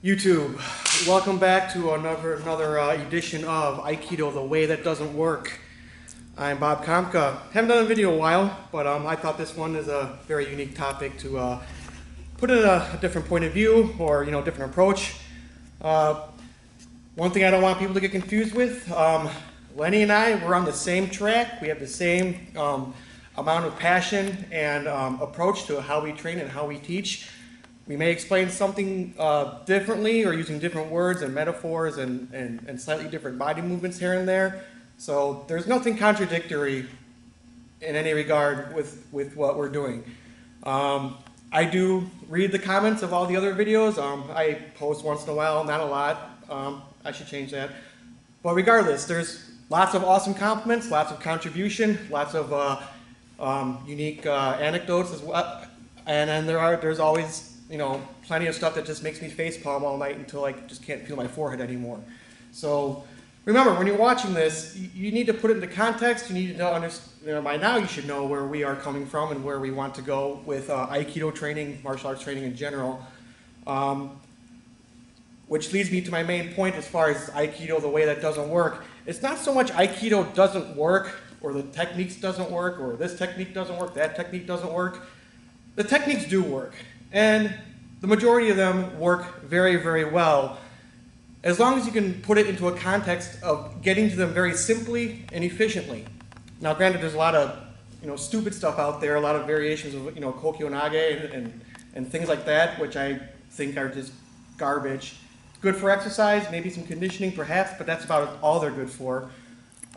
YouTube, welcome back to another edition of Aikido, the way that doesn't work. I'm Bob Kamka. Haven't done a video in a while, but I thought this one is a very unique topic to put in a different point of view or different approach. One thing I don't want people to get confused with, Lenny and I, we're on the same track. We have the same amount of passion and approach to how we train and how we teach. We may explain something differently or using different words and metaphors and slightly different body movements here and there. So there's nothing contradictory in any regard with what we're doing. I do read the comments of all the other videos. I post once in a while, not a lot. I should change that. But regardless, there's lots of awesome compliments, lots of contribution, lots of unique anecdotes as well. And then there's always plenty of stuff that just makes me facepalm all night until I just can't feel my forehead anymore. So remember, when you're watching this, you need to put it into context. You need to understand, by now you should know where we are coming from and where we want to go with Aikido training, martial arts training in general. Which leads me to my main point as far as Aikido, the way that doesn't work. It's not so much Aikido doesn't work, or the techniques doesn't work, or this technique doesn't work, that technique doesn't work. The techniques do work. And the majority of them work very, very well, as long as you can put it into a context of getting to them very simply and efficiently. Now, granted, there's a lot of stupid stuff out there, a lot of variations of kokyo-nage and things like that, which I think are just garbage. Good for exercise, maybe some conditioning perhaps, but that's about all they're good for.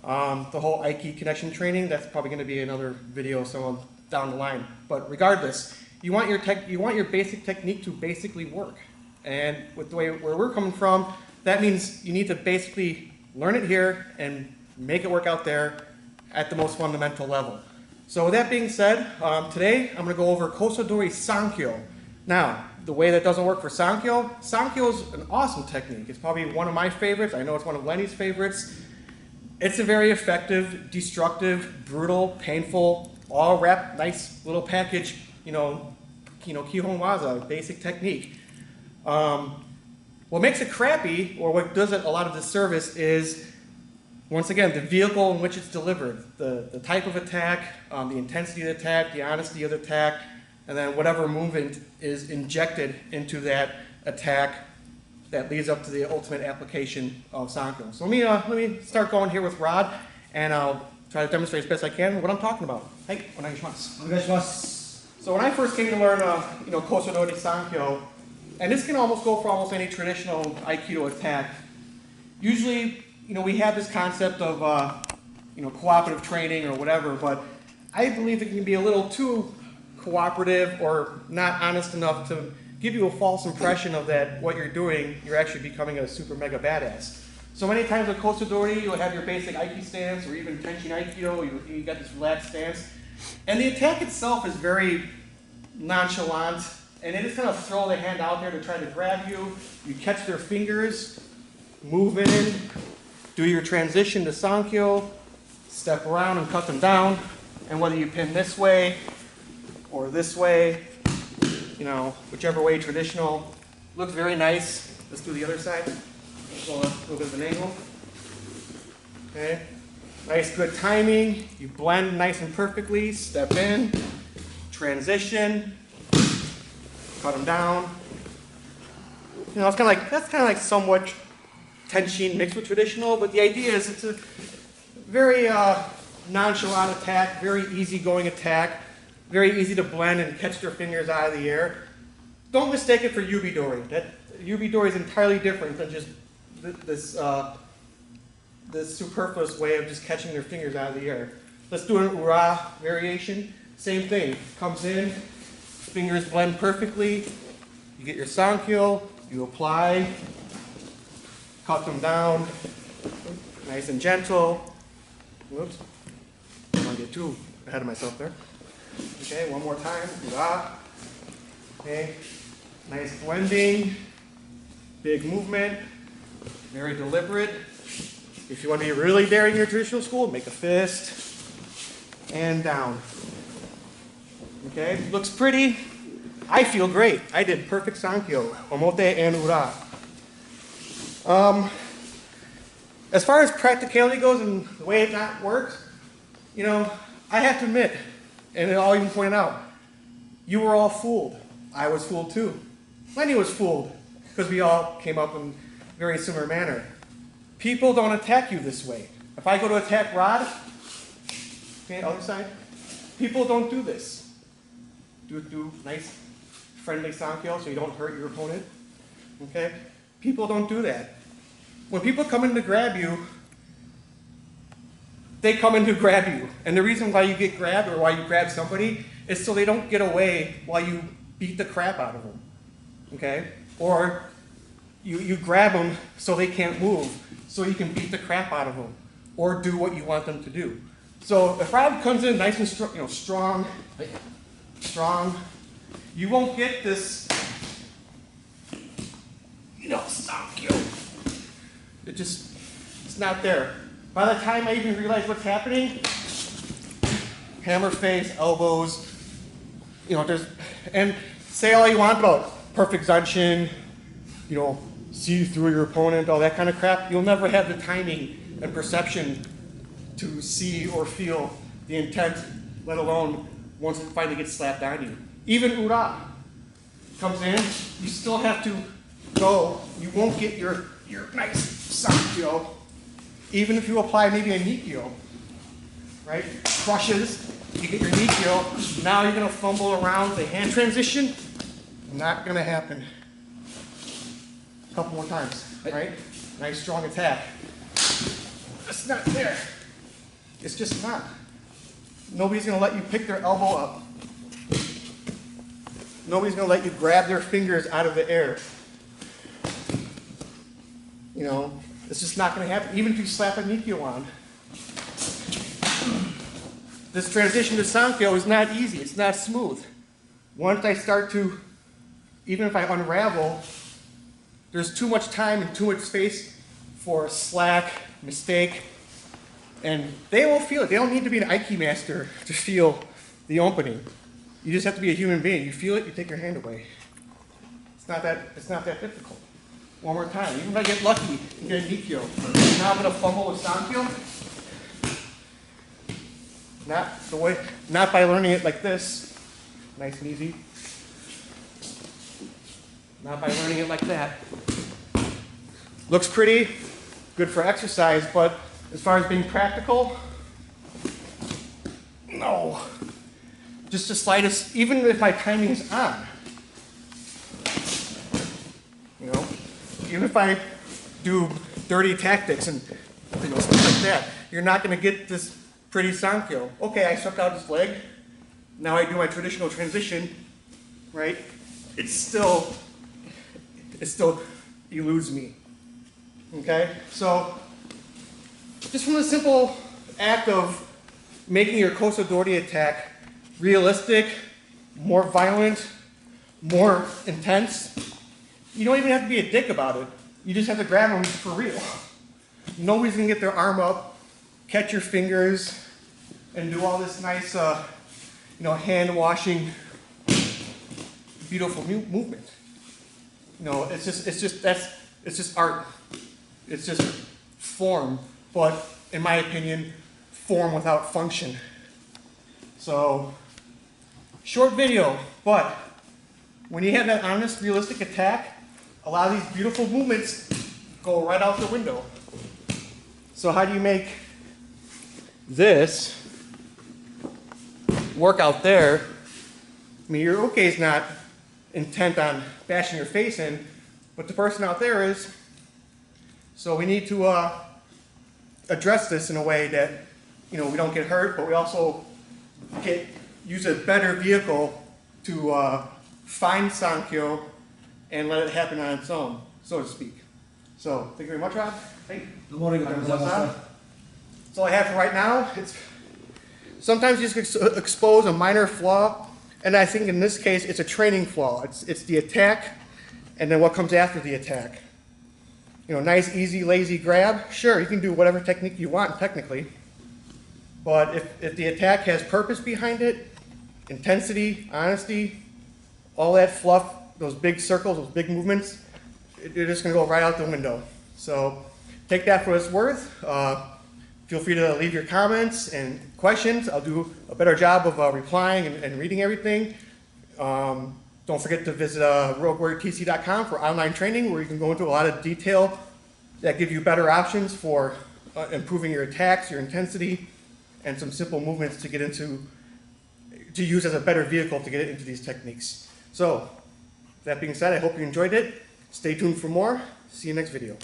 The whole Aiki connection training, that's probably going to be another video someone down the line. But regardless, you want your basic technique to basically work. And with the way where we're coming from, that means you need to basically learn it here and make it work out there at the most fundamental level. So with that being said, today I'm going to go over kosa, dori, sankyo. Now, the way that doesn't work for sankyo is an awesome technique. It's probably one of my favorites. I know it's one of Lenny's favorites. It's a very effective, destructive, brutal, painful, all wrapped, nice little package, Kihon Waza, basic technique. What makes it crappy, or what does it a lot of disservice, is, once again, the vehicle in which it's delivered, the type of attack, the intensity of the attack, the honesty of the attack, and then whatever movement is injected into that attack that leads up to the ultimate application of sankyo. So let me start going here with Rod, and I'll try to demonstrate as best I can what I'm talking about. Hey, onegaishimasu. So when I first came to learn, kosa, dori, sankyo, and this can almost go for almost any traditional Aikido attack. Usually, we have this concept of, cooperative training or whatever, but I believe it can be a little too cooperative or not honest enough to give you a false impression of that what you're doing, you're actually becoming a super mega badass. So many times with kosa, dori, you'll have your basic Aiki stance, or even Tenshin Aikido, you got this relaxed stance. And the attack itself is very nonchalant, and they just kind of throw the hand out there to try to grab you. You catch their fingers, move in, do your transition to sankyo, step around and cut them down, and whether you pin this way or this way, whichever way traditional, looks very nice. Let's do the other side. So a little bit of an angle. Okay. Nice, good timing. You blend nice and perfectly. Step in, transition, cut them down. It's that's kind of like somewhat tenshin mixed with traditional, but the idea is it's a very nonchalant attack, very easygoing attack, very easy to blend and catch their fingers out of the air. Don't mistake it for yubi-dori. That yubi-dori is entirely different than just this superfluous way of just catching their fingers out of the air. Let's do an ura variation. Same thing. Comes in, fingers blend perfectly. You get your sankyo, you apply, cut them down, nice and gentle. Whoops, I don't want to get too ahead of myself there. Okay, one more time. Ura. Okay, nice blending, big movement, very deliberate. If you want to be really daring in your traditional school, make a fist and down. Okay, looks pretty. I feel great. I did perfect sankyo, omote and ura. As far as practicality goes and the way it not works, you know, I have to admit, and I'll even point out, you were all fooled. I was fooled too. Lenny was fooled because we all came up in a very similar manner. People don't attack you this way. If I go to attack Rod, okay, other side, people don't do this. Do nice, friendly sankyo so you don't hurt your opponent. Okay? People don't do that. When people come in to grab you, they come in to grab you. And the reason why you get grabbed or why you grab somebody is so they don't get away while you beat the crap out of them. Okay? Or you grab them so they can't move, so you can beat the crap out of them or do what you want them to do. So if Rob comes in nice and strong, you won't get this, sankyo. It's not there. By the time I even realize what's happening, hammer face, elbows, and say all you want about perfect zanshin, see through your opponent, all that kind of crap. You'll never have the timing and perception to see or feel the intent, let alone once it finally gets slapped on you. Even ura comes in, you still have to go. You won't get your nice sankyo, even if you apply maybe a nikyo, right? Crushes, you get your nikyo, now you're gonna fumble around the hand transition. Not gonna happen. A couple more times, right? Nice strong attack. It's not there. It's just not. Nobody's gonna let you pick their elbow up. Nobody's gonna let you grab their fingers out of the air. It's just not gonna happen. Even if you slap a nikyo on. This transition to sankyo is not easy, it's not smooth. Once I start to, even if I unravel, there's too much time and too much space for slack, mistake, and they will feel it. They don't need to be an Aikido master to feel the opening. You just have to be a human being. You feel it, you take your hand away. It's not that difficult. One more time. Even if I get lucky and get a nikyo, now I'm gonna fumble with sankyo. Not by learning it like this, nice and easy. Not by learning it like that. Looks pretty, good for exercise, but as far as being practical, no. Just the slightest, even if my timing is on. Even if I do dirty tactics and stuff like that, you're not going to get this pretty sankyo. Okay, I swept out his leg. Now I do my traditional transition, right? It still eludes me. Okay? So, just from the simple act of making your kosa dori attack realistic, more violent, more intense, you don't even have to be a dick about it. You just have to grab them for real. Nobody's gonna get their arm up, catch your fingers, and do all this nice, hand washing, beautiful movement. It's just art. It's just form, but in my opinion, form without function. So, short video, but when you have that honest, realistic attack, a lot of these beautiful movements go right out the window. So how do you make this work out there? I mean, your uke's not intent on bashing your face in, but the person out there is. So we need to address this in a way that, we don't get hurt, but we also use a better vehicle to find sankyo and let it happen on its own, so to speak. So, thank you very much, Rob. Hey. Good morning. That's all I have for right now. Sometimes you just expose a minor flaw, and I think in this case it's a training flaw. It's the attack, and then what comes after the attack. Nice, easy, lazy grab. Sure, you can do whatever technique you want, technically. But if the attack has purpose behind it, intensity, honesty, all that fluff, those big circles, those big movements, they're just going to go right out the window. So take that for what it's worth. Feel free to leave your comments and questions. I'll do a better job of replying and reading everything. Don't forget to visit roguewarriortc.com for online training, where you can go into a lot of detail that give you better options for improving your attacks, your intensity, and some simple movements to get into, to use as a better vehicle to get into these techniques. So, that being said, I hope you enjoyed it. Stay tuned for more. See you next video.